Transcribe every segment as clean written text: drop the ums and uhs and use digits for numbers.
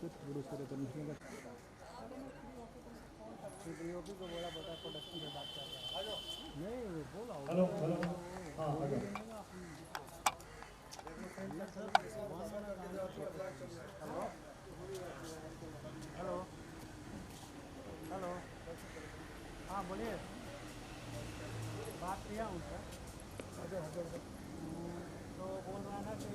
कुछ प्रोड्यूस करे तो निकलेगा। डीओपी को बोला बेटा प्रोडक्शन में बात कर रहा है। नहीं बोला हेलो हेलो हाँ हेलो हेलो हेलो हाँ बोलिए, बात किया उनसे तो बोल रहा है ना कि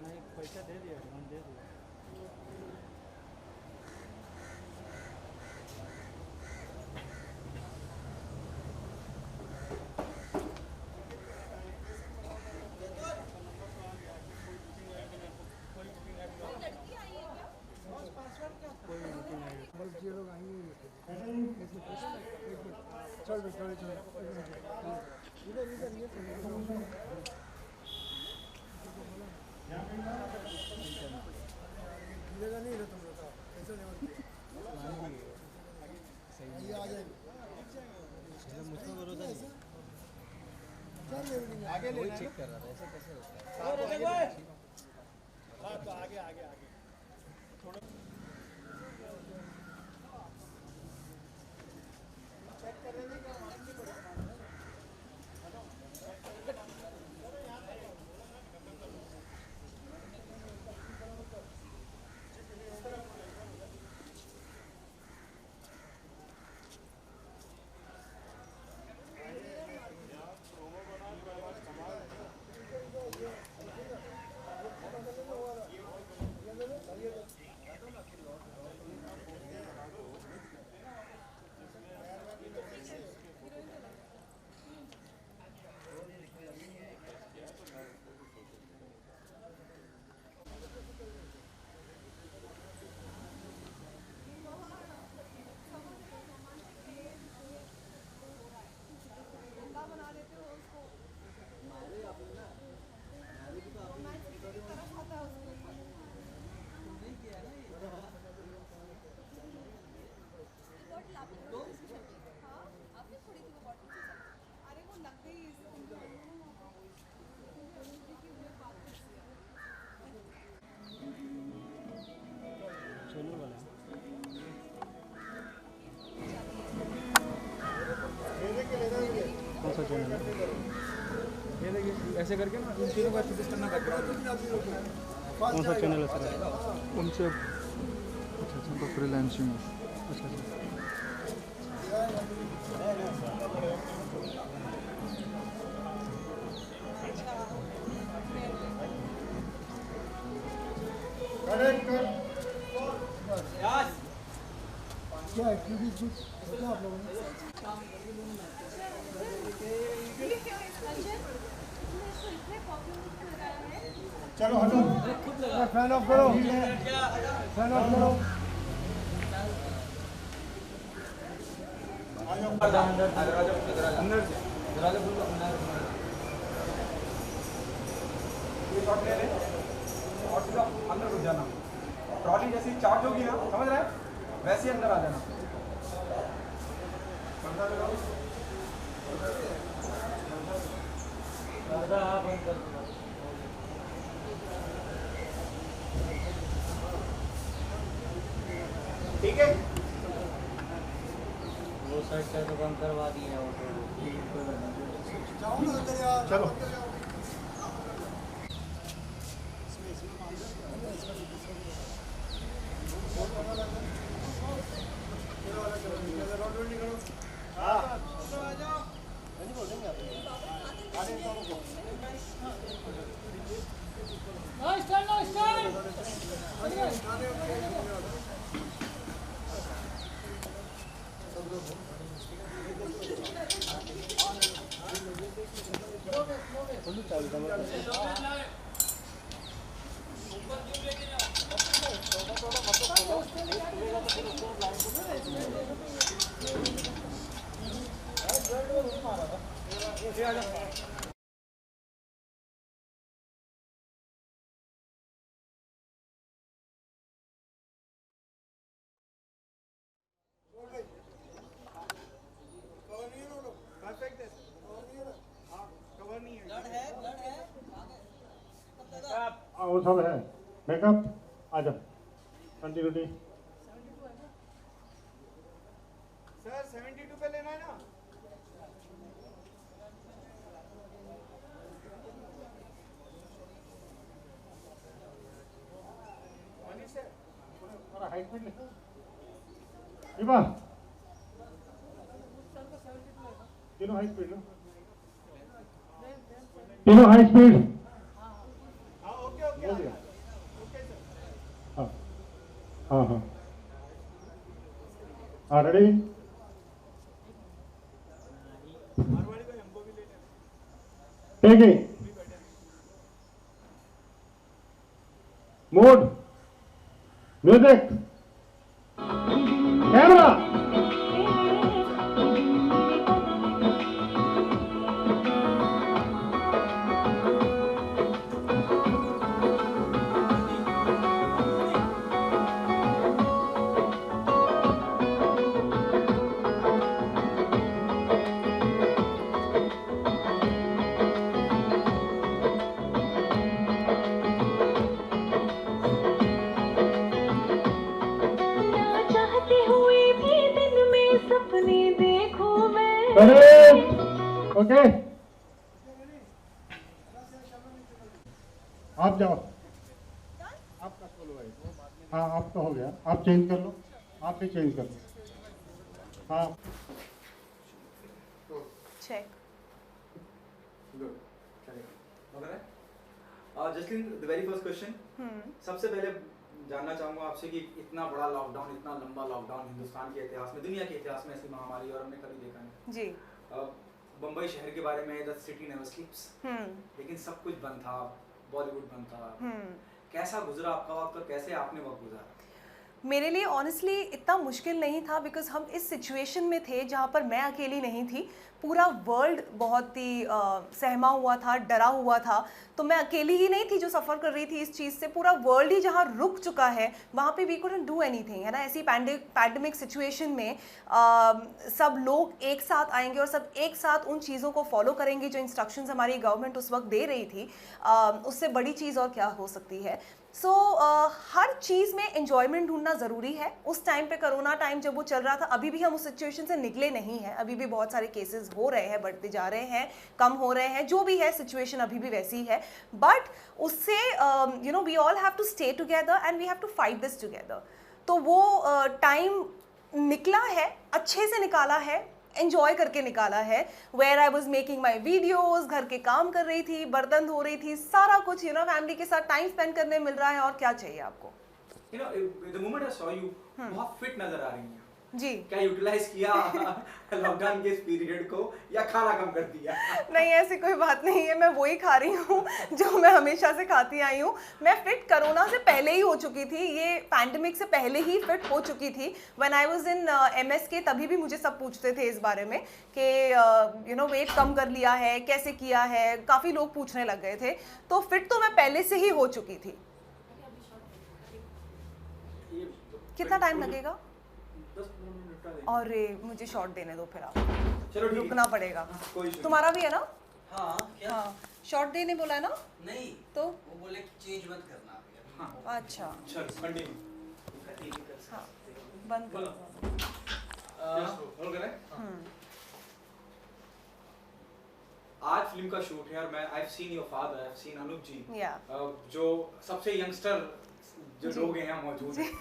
नहीं पैसा दे दिया, एडवांस दे दिया। ये लोग आएंगे चल इधर इधर ये मिलेगा नहीं ना तुम लोग का कैसे लेवल सही आ जाएगा मुझको भरोसा नहीं आगे ले चेक कर रहा था ऐसे कैसे होता है हां तो आगे आगे आगे थोड़ा चेक कर रहे थे क्या मार्केट पड़ेगा सोनू वाला कौन सा चैनल है ये देखिए ऐसे करके ना इन तीनों का एडजस्ट करना बैकग्राउंड कौन सा चैनल है सर उनसे अच्छा अच्छा तो फ्रीलांसिंग अच्छा अच्छा क्या एक्टिविटीज क्या आप लोगों ने चलो हटो फैन ऑफ करो फैन ऑफ करो ये शॉट ले ले और सीधा अंदर घुस जाना। ट्रॉली जैसी चार्ज होगी ना, समझ रहे हैं, वैसे ही अंदर आ जाना। ठीक है, वो साइड से तो बंद करवा दिए हैं चलो वो सब है। मेकअप आ जाओ, कंटिन्यूटी। सर 72 पे लेना है ना। मनीष सर थोड़ा हाइट पे ले। शिवा, तीनों हाई स्पीड लो, तीनों हाई स्पीड। हाँ ओके ओके हो गया। Okay sir. हाँ हाँ हाँ हाँ, रेडी। मारवाड़ी भाई हमको भी ले लेना। Taking mood, music, camera. Okay, आप जाओ, आपका सोलो है। हाँ आपका हो गया, आप चेंज कर लो, आप भी चेंज कर लो। हाँ चेक। गुड, चलेगा। Justin, the very first question, सबसे पहले जानना चाहूँगा आपसे कि इतना बड़ा लॉकडाउन, इतना लंबा लॉकडाउन हिंदुस्तान के इतिहास में, दुनिया के इतिहास में ऐसी महामारी और हमने कभी देखा नहीं। जी। बम्बई शहर के बारे में, द सिटी नेवर स्लीप्स, लेकिन सब कुछ बंद था, बॉलीवुड बंद था। कैसा गुजरा आपका वक्त और कैसे आपने वक्त गुजारा? मेरे लिए ऑनेस्टली इतना मुश्किल नहीं था, बिकॉज हम इस सिचुएशन में थे जहाँ पर मैं अकेली नहीं थी, पूरा वर्ल्ड बहुत ही सहमा हुआ था, डरा हुआ था। तो मैं अकेली ही नहीं थी जो सफ़र कर रही थी इस चीज़ से, पूरा वर्ल्ड ही जहाँ रुक चुका है वहाँ पे वी कुडंट डू एनीथिंग, है ना। ऐसी पैंडेमिक सिचुएशन में सब लोग एक साथ आएंगे और सब एक साथ उन चीज़ों को फॉलो करेंगे जो इंस्ट्रक्शंस हमारी गवर्नमेंट उस वक्त दे रही थी। उससे बड़ी चीज़ और क्या हो सकती है। सो हर चीज़ में एन्जॉयमेंट ढूंढना ज़रूरी है। उस टाइम पे कोरोना टाइम जब वो चल रहा था, अभी भी हम उस सिचुएशन से निकले नहीं हैं, अभी भी बहुत सारे केसेस हो रहे हैं, बढ़ते जा रहे हैं, कम हो रहे हैं, जो भी है सिचुएशन अभी भी वैसी है। बट उससे you know we all have to stay together and we have to fight this together. तो वो टाइम निकला है, अच्छे से निकाला है, एंजॉय करके निकाला है। Where I was making my videos, घर के काम कर रही थी, बर्तन धो रही थी, सारा कुछ यू नो फैमिली के साथ टाइम स्पेंड करने मिल रहा है। और क्या चाहिए आपको? You know, the moment I saw you, बहुत फिट नजर आ रही हैं जी। क्या यूटिलाइज किया लॉकडाउन के इस पीरियड को या खाना कम कर दिया? नहीं, ऐसी कोई बात नहीं है, मैं वही खा रही हूँ जो मैं हमेशा से खाती आई हूँ। मैं फिट कोरोना से पहले ही हो चुकी थी, ये पैंडेमिक से पहले ही फिट हो चुकी थी। When I was in MSK तभी भी मुझे सब पूछते थे इस बारे में कि यू नो वेट कम कर लिया है, कैसे किया है, काफ़ी लोग पूछने लग गए थे। तो फिट तो मैं पहले से ही हो चुकी थी। कितना टाइम लगेगा? 10-15 मिनट का और मुझे शॉर्ट देने दो फिर आप, चलो ठीक है। रुकना पड़ेगा। कोई इशू तुम्हारा भी है ना? हाँ क्या? हाँ, शॉर्ट देने बोला है ना? नहीं तो वो बोले कि चेंज मत करना आप यार। हाँ अच्छा, चलो कंटिन्यू। हाँ, बंद करो। होल्ड करें। आज फिल्म का शूट है और मैं I have seen your father, I have seen Anup ji, या जो सबसे यंगस्टर जो लोग हैं यहाँ मौजूद हैं।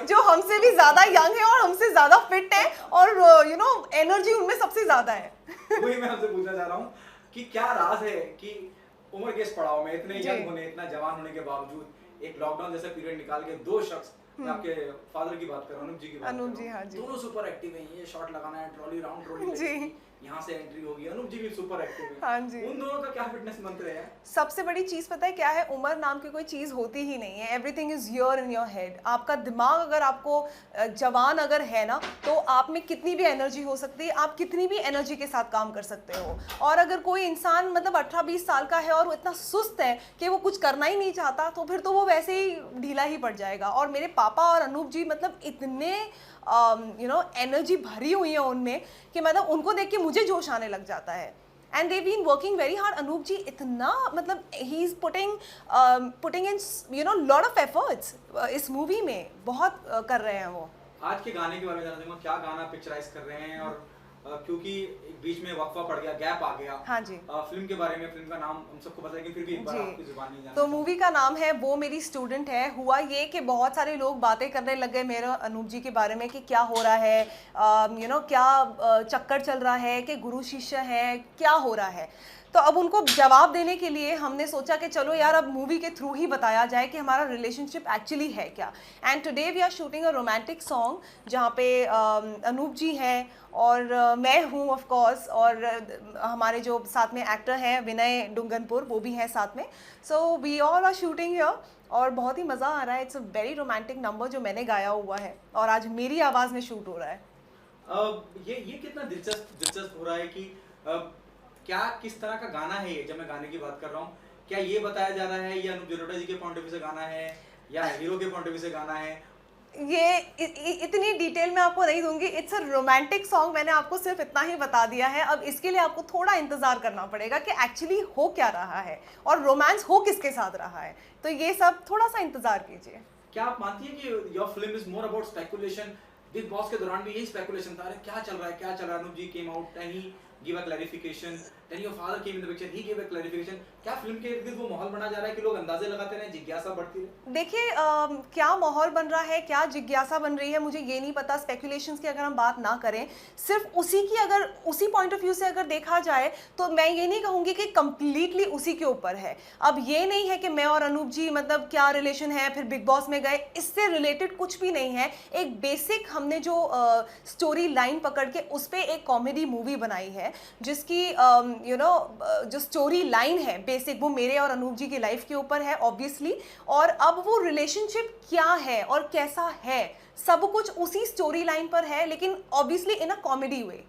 जो हमसे भी ज्यादा यंग है और हमसे ज्यादा फिट है और यू नो एनर्जी उनमें सबसे ज्यादा है। वही मैं आपसे पूछना चाह रहा हूँ कि क्या राज है कि उम्र के इस पड़ाव में इतने जी। यंग होने, इतना जवान होने के बावजूद एक लॉकडाउन जैसा पीरियड निकाल के दो शख्स, मैं आपके फादर की बात कर रहा हूँ, अनूप जी की बात कर अनूप जी, रहा हाँ हूँ, जी। दोनों सुपर एक्टिव हैं। ये शॉट लगाना है, ट्रॉली राउंड ट्रॉली जी। लगेगी, यहाँ से एंट्री होगी, अनूप जी भी सुपर एक्टिव है। हाँ जी। उन दोनों का क्या फिटनेस मंत्र है? सबसे बड़ी चीज़ पता है क्या है? उम्र नाम की कोई चीज़ होती ही नहीं है। Everything is here in your head. आपका दिमाग अगर आपको जवान अगर है ना, तो आप में कितनी भी एनर्जी हो सकती है, आप कितनी भी एनर्जी के साथ काम कर सकते हो। और अगर कोई इंसान मतलब 18-20 साल का है और वो इतना सुस्त है कि वो कुछ करना ही नहीं चाहता, तो फिर तो वो वैसे ही ढीला ही पड़ जाएगा। और मेरे पापा और अनूप जी मतलब इतने यू नो एनर्जी भरी हुई है उनमें कि मतलब उनको देख के मुझे जोश आने लग जाता है। And they been working very hard. Anup ji इतना मतलब ही is putting in you know lot of efforts इस मूवी में, बहुत कर रहे हैं वो. आज के गाने के बारे में जानना चाहूंगा, क्या गाना पिक्चराइज कर रहे हैं, और क्योंकि एक बीच में वक्फा पड़ गया, गैप आ गया. हाँ जी. फिल्म के बारे में, फिल्म का नाम हम सबको पता है, लेकिन फिर भी एक बार आपकी जुबान नहीं जानना. तो मूवी का नाम है वो मेरी स्टूडेंट है. हुआ ये कि बहुत सारे लोग बातें करने लग गए मेरे अनूप जी के बारे में कि क्या हो रहा है, यू नो क्या चक्कर चल रहा है, कि गुरु शिष्य है, क्या हो रहा है. तो अब उनको जवाब देने के लिए हमने सोचा कि चलो यार अब मूवी के थ्रू ही बताया जाए कि हमारा रिलेशनशिप एक्चुअली है क्या. And today we are shooting a romantic song जहाँ पे अनूप जी हैं और मैं हूँ ऑफ कोर्स, और हमारे जो साथ में एक्टर हैं विनय डुंगनपुर वो भी हैं साथ में. So we all are shooting here और बहुत ही मज़ा आ रहा है. It's a very romantic number जो मैंने गाया हुआ है और आज मेरी आवाज़ में शूट हो रहा है. ये कितना दिलचस्प हो रहा है कि क्या किस तरह का गाना है ये. जब मैं गाने की बात कर रहा हूँ, क्या ये बताया जा रहा है ये अनूप जलोटा जी के पॉइंट ऑफ व्यू से गाना है या हीरो के पॉइंट ऑफ व्यू से गाना है? ये इतनी डिटेल मैं आपको नहीं दूंगी. इट्स अ रोमांटिक सॉन्ग, मैंने आपको सिर्फ इतना ही बता दिया है. अब इसके लिए आपको थोड़ा इंतजार करना पड़ेगा कि एक्चुअली हो क्या रहा है और रोमांस हो किसके साथ रहा है. तो ये सब थोड़ा सा इंतजार कीजिए. क्या आप मानती हैं कि your film is more about speculation? Big boss के दौरान भी यही स्पेकुलेशन था, अरे क्या चल रहा है, क्या चल रहा है. Anup ji came out and he give a clarification, then your father came in the picture, he give a clarification. क्या फिल्म के इर्द-गिर्द वो माहौल बना जा रहा है कि लोग अंदाजे लगाते रहे, जिज्ञासा बढ़ती रहे? देखिए क्या माहौल बन रहा है, क्या जिज्ञासा बन रही है, मुझे ये नहीं पता. स्पेकुलेशंस की अगर हम बात ना करें, सिर्फ उसी पॉइंट ऑफ व्यू से अगर देखा जाए तो मैं ये नहीं कहूँगी कि कंप्लीटली उसी के ऊपर है. अब ये नहीं है कि मैं और अनूप जी मतलब क्या रिलेशन है फिर बिग बॉस में गए, इससे रिलेटेड कुछ भी नहीं है. एक बेसिक हमने जो स्टोरी लाइन पकड़ के उस पर एक कॉमेडी मूवी बनाई है जिसकी यू नो जो स्टोरी लाइन है बेसिक वो मेरे और अनूप जी की लाइफ के ऊपर है ऑब्वियसली. और अब वो रिलेशनशिप क्या है और कैसा है सब कुछ उसी स्टोरी लाइन पर है, लेकिन ऑब्वियसली इन अ कॉमेडी वे.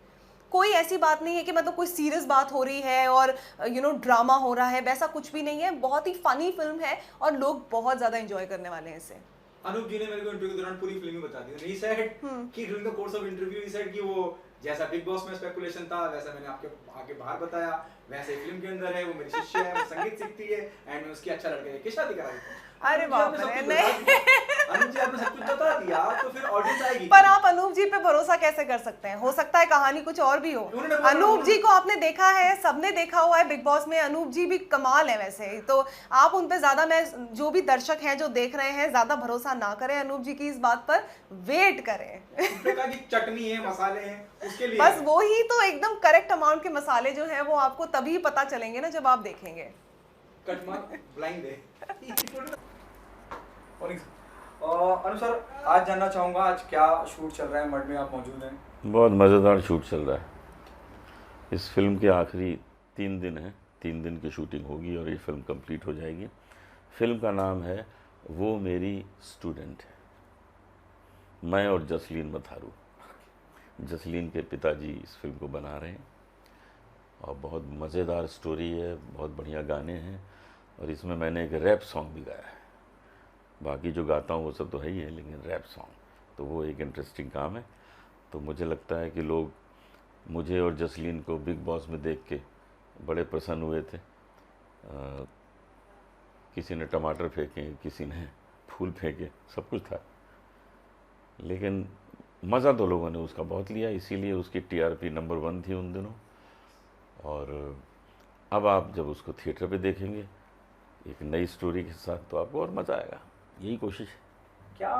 कोई ऐसी बात नहीं है कि मतलब कोई सीरियस बात हो रही है और यू नो ड्रामा हो रहा है, वैसा कुछ भी नहीं है. बहुत ही फनी फिल्म है और लोग बहुत ज़्यादा एंजॉय करने वाले हैं इसे. अनूप जी ने मेरे को इंटरव्यू के दौरान पूरी फिल्म ही बता दी. ही सेड कि during the course of interview he said कि वो जैसा बिग बॉस में स्पेकुलेशन था वैसा मैंने आपके आगे बाहर बताया, वैसे फिल्म के अंदर है. वो मेरी शिष्य है, वो संगीत सीखती है एंड मैं उसकी अच्छा लड़का है. किस शादी करा दी? अरे बाप रे, नहीं. अनूप जी आपने सब कुछ बता दिया तो फिर ऑडियंस आएगी. पर आप अनूप जी पे भरोसा कैसे कर सकते हैं? हो सकता है कहानी कुछ और भी हो. अनूप जी को आपने देखा है, सबने देखा हुआ है बिग बॉस में. अनूप जी भी कमाल है वैसे, तो आप उन पे ज्यादा, मैं जो भी दर्शक हैं जो देख रहे हैं, ज्यादा भरोसा ना करें अनूप जी की इस बात पर, वेट करें. चटनी है, मसाले हैं, उसके लिए बस वो ही तो एकदम करेक्ट अमाउंट के मसाले जो है वो आपको तभी पता चलेंगे ना जब आप देखेंगे. कट मार ब्लाइंड है. अनु सर, आज जानना चाहूँगा आज क्या शूट चल रहा है, मड में आप मौजूद हैं. बहुत मज़ेदार शूट चल रहा है. इस फिल्म के आखिरी 3 दिन हैं, 3 दिन की शूटिंग होगी और ये फिल्म कंप्लीट हो जाएगी. फिल्म का नाम है वो मेरी स्टूडेंट है. मैं और जसलीन मथारू, जसलीन के पिताजी इस फिल्म को बना रहे हैं और बहुत मज़ेदार स्टोरी है, बहुत बढ़िया गाने हैं और इसमें मैंने एक रैप सॉन्ग भी गाया है. बाकी जो गाता हूँ वो सब तो है ही है, लेकिन रैप सॉन्ग तो वो एक इंटरेस्टिंग काम है. तो मुझे लगता है कि लोग मुझे और जसलीन को बिग बॉस में देख के बड़े प्रसन्न हुए थे. किसी ने टमाटर फेंके, किसी ने फूल फेंके, सब कुछ था, लेकिन मज़ा तो लोगों ने उसका बहुत लिया. इसीलिए उसकी TRP नंबर 1 थी उन दिनों. और अब आप जब उसको थिएटर पे देखेंगे एक नई स्टोरी के साथ तो आपको और मज़ा आएगा. यही कोशिश है. क्या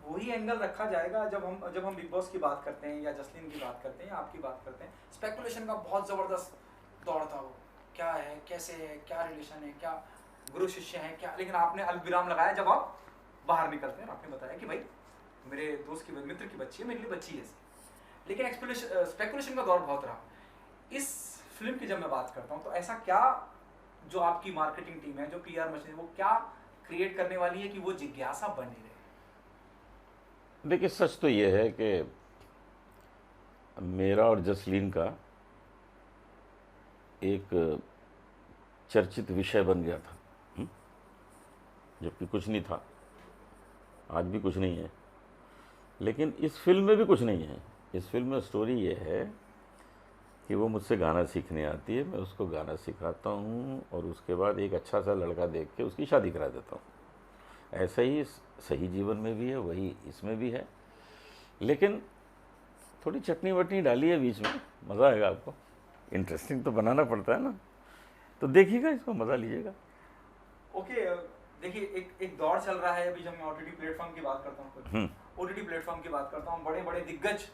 वही एंगल रखा जाएगा जब हम बिग बॉस की बात करते हैं या जसलीन की बात करते हैं या आपकी बात करते हैं? स्पेकुलेशन का बहुत ज़बरदस्त दौर था. वो क्या है, कैसे है, क्या रिलेशन है, क्या गुरु शिष्य है, क्या, लेकिन आपने अल्पविराम लगाया जब आप बाहर निकलते हैं. आपने बताया कि भाई मेरे दोस्त की मित्र की बच्ची है, मेरे लिए बच्ची है. लेकिन स्पेकुलेशन का दौर बहुत रहा. इस फिल्म की जब मैं बात करता हूँ तो ऐसा क्या जो आपकी मार्केटिंग टीम है, जो PR मशीन है, वो क्या क्रिएट करने वाली है कि वो जिज्ञासा बनी रहे? देखिए, सच तो ये है कि मेरा और जसलीन का एक चर्चित विषय बन गया था, जबकि कुछ नहीं था. आज भी कुछ नहीं है, लेकिन इस फिल्म में भी कुछ नहीं है. इस फिल्म में स्टोरी ये है कि वो मुझसे गाना सीखने आती है, मैं उसको गाना सिखाता हूँ और उसके बाद एक अच्छा सा लड़का देख के उसकी शादी करा देता हूँ। ऐसा ही सही जीवन में भी है, वही इसमें भी है, लेकिन थोड़ी चटनी वटनी डाली है बीच में, मज़ा आएगा आपको। इंटरेस्टिंग तो बनाना पड़ता है ना, तो देखिएगा, इसको मज़ा लीजिएगा। ओके, देखिए एक दौर चल रहा है अभी, जब मैं ओटीटी प्लेटफॉर्म की बात करता हूँ, ओटीटी प्लेटफॉर्म की बात करता हूँ, बड़े बड़े दिग्गज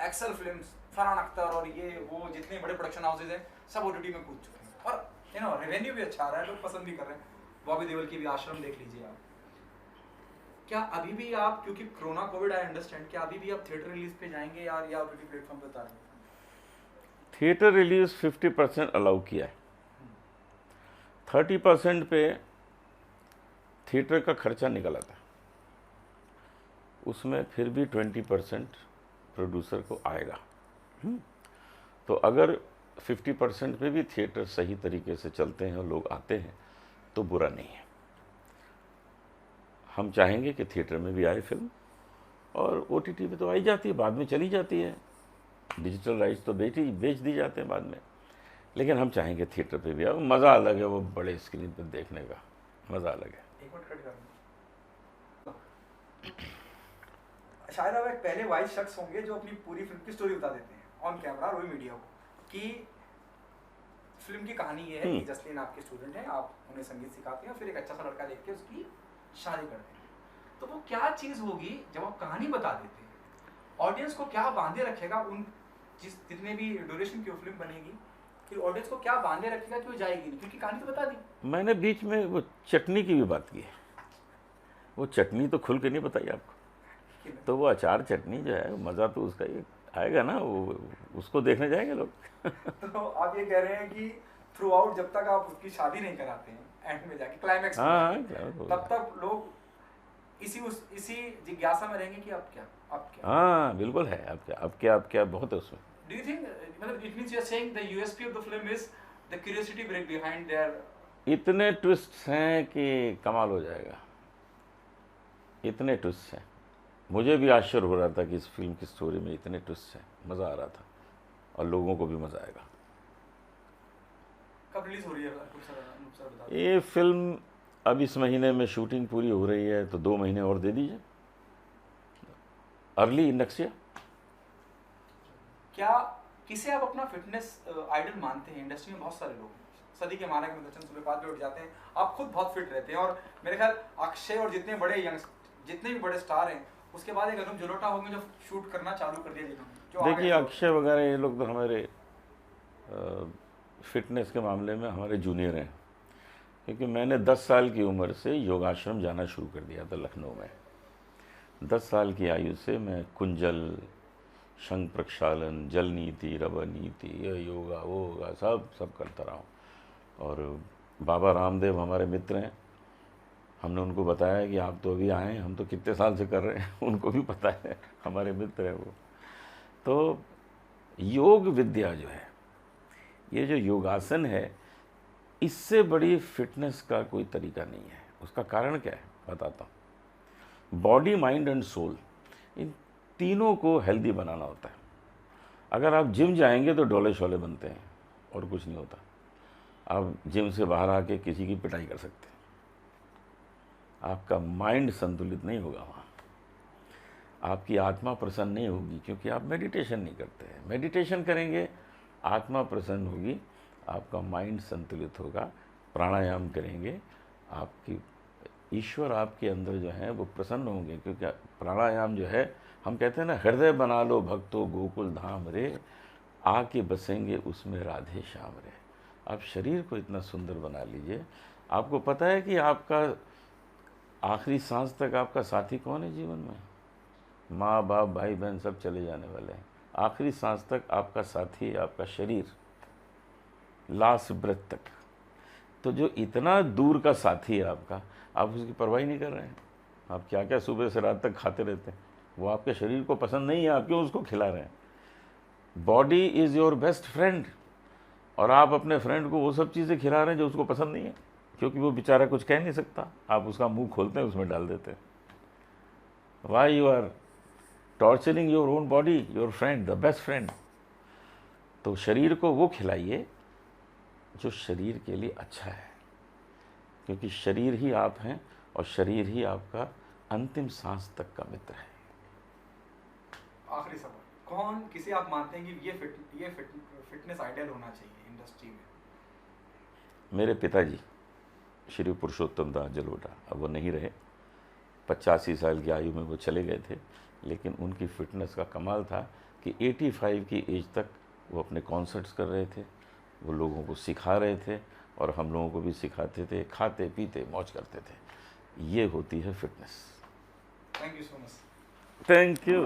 एक्सेल फिल्म्स, फरहान अख्तर और ये वो जितने बड़े प्रोडक्शन हाउसेज हैं सब ओटीटी में कूद चुके हैं और रेवेन्यू भी अच्छा आ रहा है, लोग पसंद भी कर रहे हैं। बॉबी देओल की भी आश्रम देख लीजिए आप। क्या अभी भी आप, क्योंकि कोरोना कोविड आई अंडरस्टैंड, क्या अभी भी आप थिएटर रिलीज पे जाएंगे यार, या ओटीटी प्लेटफॉर्म पे उतारेंगे? थिएटर रिलीज 50% अलाउ किया है, 30% पे थिएटर का खर्चा निकल आता है, उसमें फिर भी 20% प्रोड्यूसर को आएगा। तो अगर 50% पे भी थिएटर सही तरीके से चलते हैं और लोग आते हैं तो बुरा नहीं है। हम चाहेंगे कि थिएटर में भी आए फिल्म, और ओटीटी पे तो आई जाती है, बाद में चली जाती है, डिजिटल राइट्स तो बेच दी जाते हैं बाद में, लेकिन हम चाहेंगे थिएटर पे भी आए। मज़ा अलग है, वो बड़े स्क्रीन पे देखने का मज़ा अलग है। एक मिनट कट कर, शायद आप एक पहले वाइज शख्स होंगे जो अपनी पूरी फिल्म की स्टोरी बता देते हैं ऑन कैमरा रोई मीडिया को, कि फिल्म की कहानी ये है कि जसलीन आपके स्टूडेंट हैं, आप उन्हें संगीत सिखाते हैं, फिर एक अच्छा सा लड़का देख के उसकी शादी करते हैं। तो वो क्या चीज़ होगी जब आप कहानी बता देते हैं, ऑडियंस को क्या बांधे रखेगा, उन जितने भी ड्यूरेशन की फिल्म बनेगी, कि ऑडियंस को क्या बांधे रखेगा कि वो जाएगी नहीं, क्योंकि कहानी तो बता दी। मैंने बीच में वो चटनी की भी बात की है, वो चटनी तो खुल के नहीं बताई आपको, तो वो अचार चटनी जो है मज़ा तो उसका ही आएगा ना, वो उसको देखने जाएंगे लोग। तो आप ये कह रहे हैं कि थ्रू आउट जब तक आप उसकी शादी नहीं कराते हैं, एंड में जाके क्लाइमैक्स तब तक लोग इसी जिज्ञासा में रहेंगे कि अब क्या। हाँ बिल्कुल है, अब क्या बहुत है उसमें। Do you think, मतलब it means you are saying the USP of the film is the curiosity behind their, इतने ट्विस्ट्स हैं कि कमाल हो जाएगा, इतने ट्विस्ट हैं। मुझे भी आश्चर्य हो रहा था कि इस फिल्म की स्टोरी में इतने ट्विस्ट हैं, मज़ा आ रहा था और लोगों को भी मज़ा आएगा। कब रिलीज हो रही है? ये फिल्म अब इस महीने में शूटिंग पूरी हो रही है, तो 2 महीने और दे दीजिए, अर्ली नेक्स्ट ईयर। क्या किसे आप अपना फिटनेस आइडल मानते हैं? इंडस्ट्री में बहुत सारे लोग हैं, सदी के माना के दर्शन सुबह 5 बजे उठ जाते हैं, आप खुद बहुत फिट रहते हैं, और मेरे ख्याल अक्षय और जितने भी बड़े स्टार हैं, उसके बाद एक अनुप जलोटा होंगे जो शूट करना चालू कर दिया जिन्होंने। देखिए अक्षय वगैरह ये लोग तो हमारे फिटनेस के मामले में हमारे जूनियर हैं, क्योंकि मैंने 10 साल की उम्र से योगाश्रम जाना शुरू कर दिया था लखनऊ में। 10 साल की आयु से मैं कुंजल, शंख प्रक्षालन, जल नीति, रबर नीति, ये योगा वो होगा सब करता रहा हूँ। और बाबा रामदेव हमारे मित्र हैं, हमने उनको बताया कि आप तो अभी आए हैं, हम तो कितने साल से कर रहे हैं, उनको भी पता है, हमारे मित्र हैं वो। तो योग विद्या जो है, ये जो योगासन है, इससे बड़ी फिटनेस का कोई तरीका नहीं है। उसका कारण क्या है बताता हूँ। बॉडी, माइंड एंड सोल, इन तीनों को हेल्दी बनाना होता है। अगर आप जिम जाएंगे तो डोले शोले बनते हैं और कुछ नहीं होता। आप जिम से बाहर आके किसी की पिटाई कर सकते हैं, आपका माइंड संतुलित नहीं होगा वहाँ, आपकी आत्मा प्रसन्न नहीं होगी, क्योंकि आप मेडिटेशन नहीं करते हैं। मेडिटेशन करेंगे, आत्मा प्रसन्न होगी, आपका माइंड संतुलित होगा। प्राणायाम करेंगे, आपकी ईश्वर आपके अंदर जो है वो प्रसन्न होंगे, क्योंकि प्राणायाम जो है, हम कहते हैं ना, हृदय बना लो भक्तों गोकुल धाम रे, आके बसेंगे उसमें राधे श्याम रे। आप शरीर को इतना सुंदर बना लीजिए। आपको पता है कि आपका आखिरी सांस तक आपका साथी कौन है जीवन में? माँ बाप भाई बहन सब चले जाने वाले हैं, आखिरी सांस तक आपका साथी है आपका शरीर, लास्ट ब्रेथ तक। तो जो इतना दूर का साथी है आपका, आप उसकी परवाह नहीं कर रहे हैं। आप क्या क्या सुबह से रात तक खाते रहते हैं, वो आपके शरीर को पसंद नहीं है, आप क्यों उसको खिला रहे हैं? Body is your best friend, और आप अपने फ्रेंड को वो सब चीज़ें खिला रहे हैं जो उसको पसंद नहीं है, क्योंकि वो बेचारा कुछ कह नहीं सकता। आप उसका मुंह खोलते हैं, उसमें डाल देते हैं। Why you are torturing your own body, your friend, the best friend. तो शरीर को वो खिलाइए जो शरीर के लिए अच्छा है, क्योंकि शरीर ही आप हैं और शरीर ही आपका अंतिम सांस तक का मित्र है। आखिरी सवाल, कौन किसे आप मानते हैं कि ये फिटनेस आइडियल होना चाहिए इंडस्ट्री में? मेरे पिताजी श्री पुरुषोत्तम दास जलोटा, अब वो नहीं रहे, 85 साल की आयु में वो चले गए थे, लेकिन उनकी फिटनेस का कमाल था कि 85 की एज तक वो अपने कॉन्सर्ट्स कर रहे थे, वो लोगों को सिखा रहे थे और हम लोगों को भी सिखाते थे, खाते पीते मौज करते थे। ये होती है fitness. Thank you so much. Thank you.